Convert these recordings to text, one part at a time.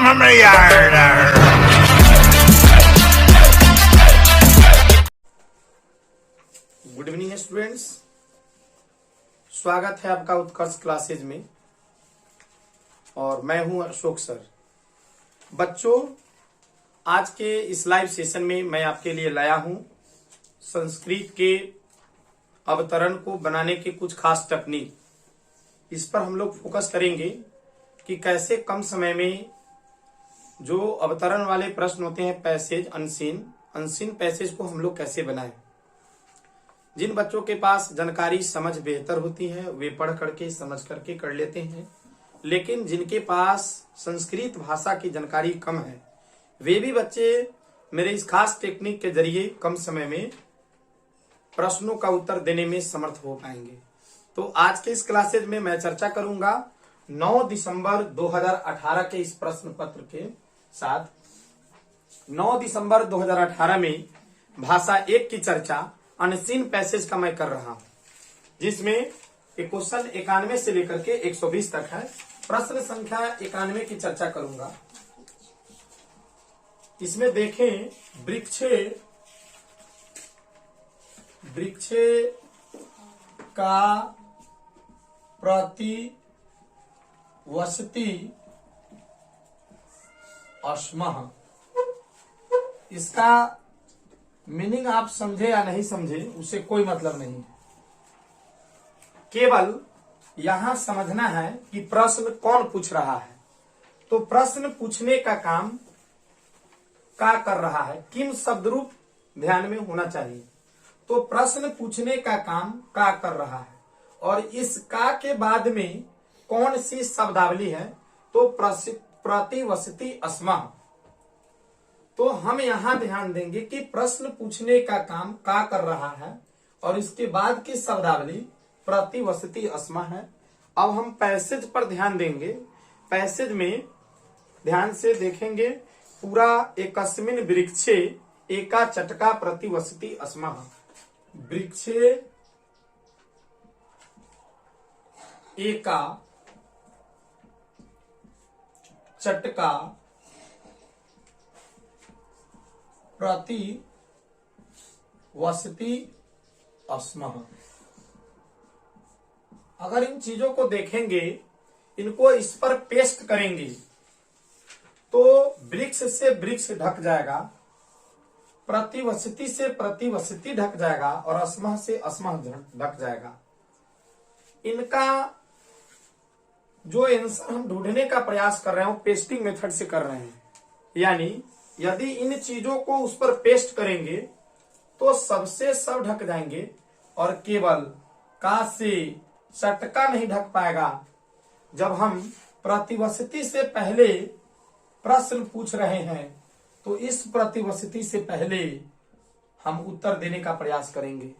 Good evening students, स्वागत है आपका उत्कर्ष क्लासेज में और मैं हूं अशोक सर। बच्चों, आज के इस लाइव सेशन में मैं आपके लिए लाया हूं संस्कृत के अवतरण को बनाने के कुछ खास टेक्निक। इस पर हम लोग फोकस करेंगे कि कैसे कम समय में जो अवतरण वाले प्रश्न होते हैं, पैसेज, अनसीन पैसेज को हम लोग कैसे बनाएं। जिन बच्चों के पास जानकारी समझ बेहतर होती है वे पढ़ करके समझ करके कर लेते हैं, लेकिन जिनके पास संस्कृत भाषा की जानकारी कम है वे भी बच्चे मेरे इस खास टेक्निक के जरिए कम समय में प्रश्नों का उत्तर देने में समर्थ हो पाएंगे। तो आज के इस क्लासेज में मैं चर्चा करूंगा 9 दिसंबर 2018 के इस प्रश्न पत्र के साथ। 9 दिसंबर 2018 में भाषा 1 की चर्चा अनसीन पैसेज का मैं कर रहा हूं, जिसमें क्वेश्चन 91 से लेकर के 120 तक है। प्रश्न संख्या 91 की चर्चा करूंगा। इसमें देखें, वृक्षे का प्रति वसति अस्मः। इसका मीनिंग आप समझे या नहीं समझे उससे कोई मतलब नहीं है, केवल यहां समझना है कि प्रश्न कौन पूछ रहा है। तो प्रश्न पूछने का काम का कर रहा है, किम शब्द रूप ध्यान में होना चाहिए। तो प्रश्न पूछने का काम का कर रहा है और इस का के बाद में कौन सी शब्दावली है, तो प्रतिवसति अस्मः। तो हम यहां ध्यान देंगे कि प्रश्न पूछने का काम का कर रहा है और इसके बाद की शब्दावली प्रतिवसति अस्मः है। अब हम पैसेज पर ध्यान देंगे। पैसेज में ध्यान से देखेंगे, पूरा एकस्मिन वृक्षे एका चटका प्रतिवसति अस्मः। वृक्षे एका चटका प्रति वसति अस्मः। अगर इन चीजों को देखेंगे, इनको इस पर पेस्ट करेंगे तो वृक्ष से वृक्ष ढक जाएगा, प्रतिवसति से प्रतिवसति ढक जाएगा और अस्मः से अस्मः ढक जाएगा। इनका जो आंसर हम ढूंढने का प्रयास कर रहे हैं वो पेस्टिंग मेथड से कर रहे हैं। यानी यदि इन चीजों को उस पर पेस्ट करेंगे तो सबसे सब ढक जाएंगे और केवल का से चटका नहीं ढक पाएगा। जब हम प्रतिवसति से पहले प्रश्न पूछ रहे हैं तो इस प्रतिवसति से पहले हम उत्तर देने का प्रयास करेंगे।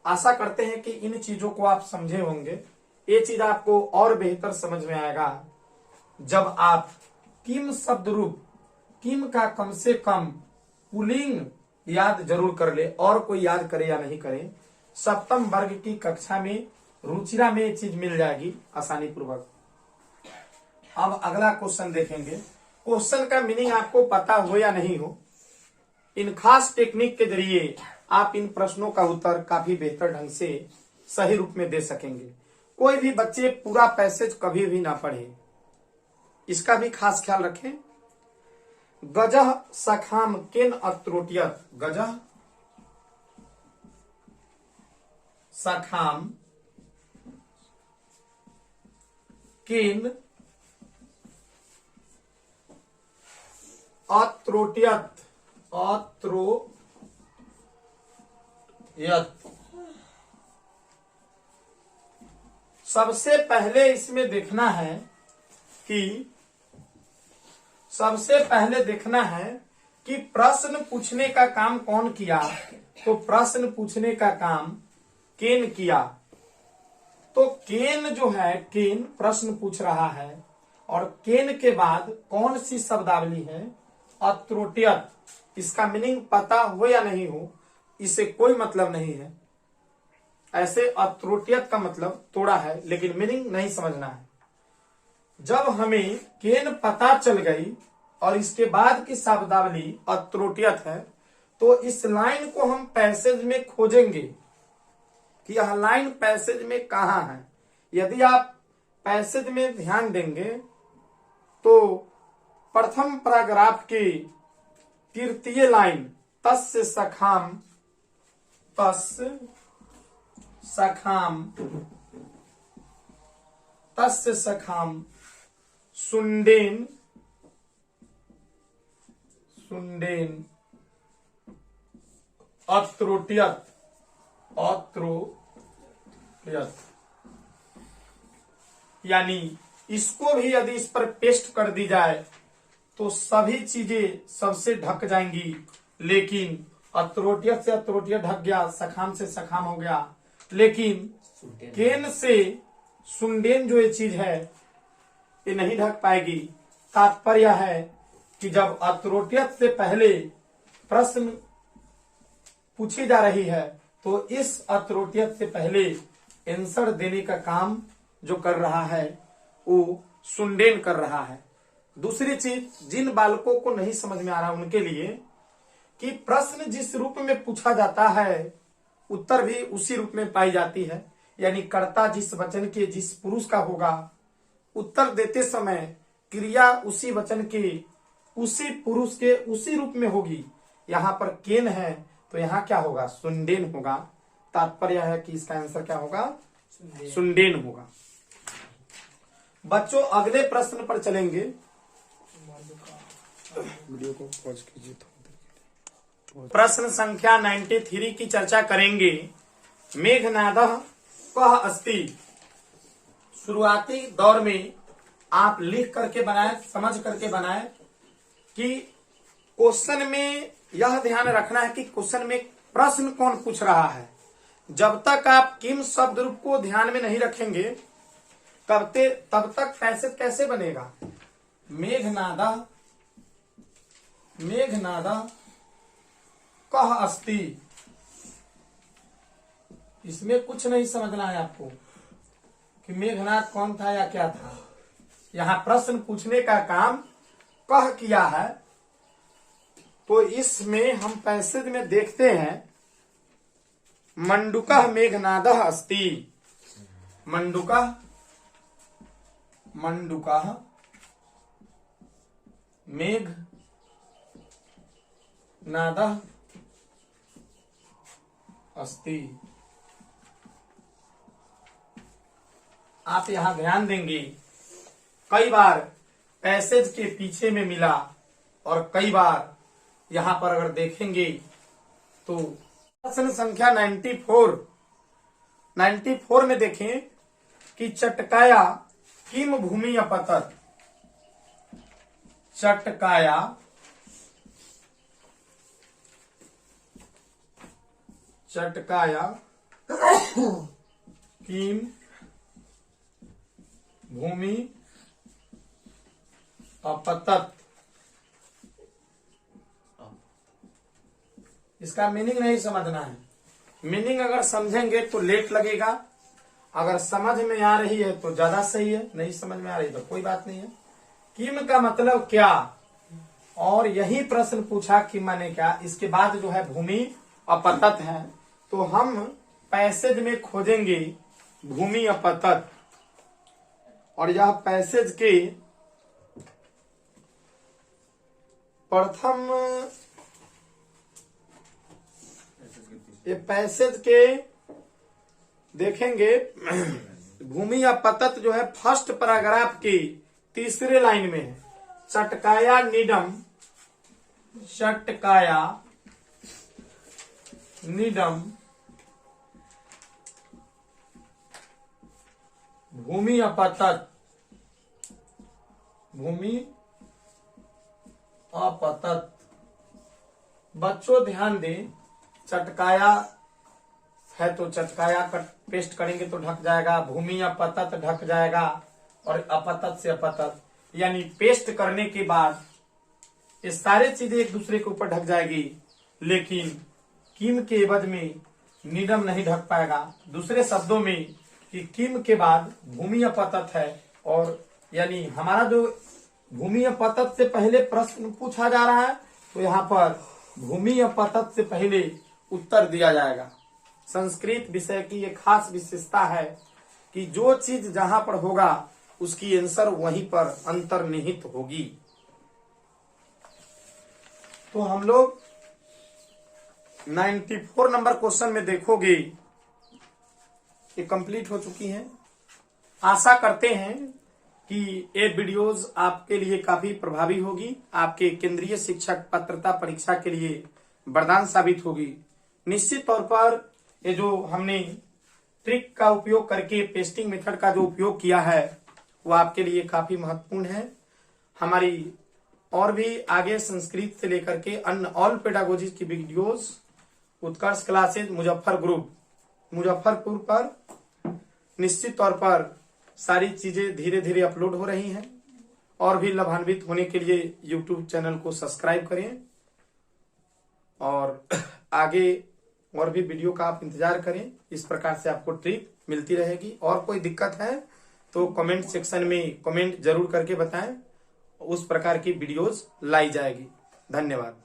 आशा करते हैं कि इन चीजों को आप समझे होंगे। ये चीज आपको और बेहतर समझ में आएगा जब आप किम शब्द रूप, किम का कम से कम पुल्लिंग याद जरूर कर ले, और कोई याद करे या नहीं करे। सप्तम वर्ग की कक्षा में रुचिरा में ये चीज मिल जाएगी आसानी पूर्वक। अब अगला क्वेश्चन देखेंगे। क्वेश्चन का मीनिंग आपको पता हो या नहीं हो, इन खास टेक्निक के जरिए आप इन प्रश्नों का उत्तर काफी बेहतर ढंग से सही रूप में दे सकेंगे। कोई भी बच्चे पूरा पैसेज कभी भी ना पढ़े, इसका भी खास ख्याल रखें। गजः सखाम केन अत्रोट्यत। गजः सखाम केन अत्रोट्यत। सबसे पहले इसमें देखना है कि प्रश्न पूछने का काम कौन किया। तो प्रश्न पूछने का काम केन किया। तो केन जो है, केन प्रश्न पूछ रहा है और केन के बाद कौन सी शब्दावली है, अत्रोट्यत। इसका मीनिंग पता हो या नहीं हो इससे कोई मतलब नहीं है। ऐसे अत्रोट्यत का मतलब तोड़ा है, लेकिन मीनिंग नहीं समझना है। जब हमें केन पता चल गई और इसके बाद की शब्दावली अत्रोटियत है, तो इस लाइन को हम पैसेज में खोजेंगे कि यह लाइन पैसेज में कहाँ है। यदि आप पैसेज में ध्यान देंगे तो प्रथम पैराग्राफ की तृतीय लाइन तस्य सखाम, तस्य सखाम, तस्य सखाम सुंडेन, सुंडेन अत्रोटियत, अत्रोटियत, यानी इसको भी यदि इस पर पेस्ट कर दी जाए तो सभी चीजें सबसे ढक जाएंगी, लेकिन अत्रोटियत से अत्रोटियत ढक गया, सखाम से सखाम हो गया, लेकिन केन से सुंडेन जो ये चीज है ये नहीं ढक पाएगी। तात्पर्य है कि जब अत्रोटियत से पहले प्रश्न पूछी जा रही है तो इस अत्रोटियत से पहले आंसर देने का काम जो कर रहा है वो सुंडेन कर रहा है। दूसरी चीज, जिन बालकों को नहीं समझ में आ रहा उनके लिए कि प्रश्न जिस रूप में पूछा जाता है उत्तर भी उसी रूप में पाई जाती है, यानी कर्ता जिस वचन के जिस पुरुष का होगा उत्तर देते समय क्रिया उसी वचन के उसी पुरुष के उसी रूप में होगी। यहाँ पर केन है तो यहाँ क्या होगा, सुंडेन होगा। तात्पर्य है कि इसका आंसर क्या होगा, सुंडेन होगा। बच्चों अगले प्रश्न पर चलेंगे। वीडियो को पॉज कीजिए। प्रश्न संख्या 93 की चर्चा करेंगे। मेघनादः कः अस्ति। शुरुआती दौर में आप लिख करके बनाए, समझ करके बनाए कि क्वेश्चन में यह ध्यान रखना है कि क्वेश्चन में प्रश्न कौन पूछ रहा है। जब तक आप किम शब्द रूप को ध्यान में नहीं रखेंगे तब तक पैसेज कैसे बनेगा। मेघनादः, मेघनादः कः अस्ति, इसमें कुछ नहीं समझना है आपको कि मेघनाद कौन था या क्या था। यहाँ प्रश्न पूछने का काम कह किया है, तो इसमें हम पैसेज में देखते हैं मंडूकः मेघनादः अस्ति। मंडूकः, मंडूकः मेघनादः अस्ति। आप यहां ध्यान देंगे कई बार पैसेज के पीछे में मिला और कई बार यहां पर अगर देखेंगे तो प्रश्न संख्या 94 में देखें कि चटकाया किम भूमि अपतत। चटकाया किम भूमि अपतत। इसका मीनिंग नहीं समझना है। मीनिंग अगर समझेंगे तो लेट लगेगा, अगर समझ में आ रही है तो ज्यादा सही है, नहीं समझ में आ रही तो कोई बात नहीं है। किम का मतलब क्या, और यही प्रश्न पूछा कि माने क्या। इसके बाद जो है भूमि अपतत है, तो हम पैसेज में खोजेंगे भूमि अपतत, और यह पैसेज के प्रथम, ये पैसेज के देखेंगे भूमि अपतत जो है फर्स्ट पैराग्राफ की तीसरे लाइन में है। चटकाया निडम, चटकाया निडम भूमि अपतत, भूमि अपतत। बच्चों ध्यान दें, चटकाया है तो चटकाया पेस्ट करेंगे तो ढक जाएगा, भूमि अपतत ढक जाएगा, और अपतत से अपतत, यानी पेस्ट करने के बाद ये सारी चीजें एक दूसरे के ऊपर ढक जाएगी, लेकिन किम के एवज में निडम नहीं ढक पाएगा। दूसरे शब्दों में कि किम के बाद भूमि अपतत है और यानी हमारा जो भूमि अपतत से पहले प्रश्न पूछा जा रहा है, तो यहाँ पर भूमि अपतत से पहले उत्तर दिया जाएगा। संस्कृत विषय की एक खास विशेषता है कि जो चीज जहां पर होगा उसकी आंसर वहीं पर अंतर्निहित होगी। तो हम लोग 94 नंबर क्वेश्चन में देखोगे ये कंप्लीट हो चुकी हैं। आशा करते हैं कि ये वीडियोस आपके लिए काफी प्रभावी होगी, आपके केंद्रीय शिक्षक पात्रता परीक्षा के लिए वरदान साबित होगी। निश्चित तौर पर ये जो हमने ट्रिक का उपयोग करके पेस्टिंग मेथड का जो उपयोग किया है वो आपके लिए काफी महत्वपूर्ण है। हमारी और भी आगे संस्कृत से लेकर के अन्य ऑल पेडागोजी की वीडियोस उत्कर्ष क्लासेज मुजफ्फर ग्रुप मुजफ्फरपुर पर निश्चित तौर पर सारी चीजें धीरे धीरे अपलोड हो रही हैं। और भी लाभान्वित होने के लिए यूट्यूब चैनल को सब्सक्राइब करें और आगे और भी वीडियो का आप इंतजार करें। इस प्रकार से आपको ट्रिक मिलती रहेगी। और कोई दिक्कत है तो कमेंट सेक्शन में कमेंट जरूर करके बताएं, उस प्रकार की वीडियोस लाई जाएगी। धन्यवाद।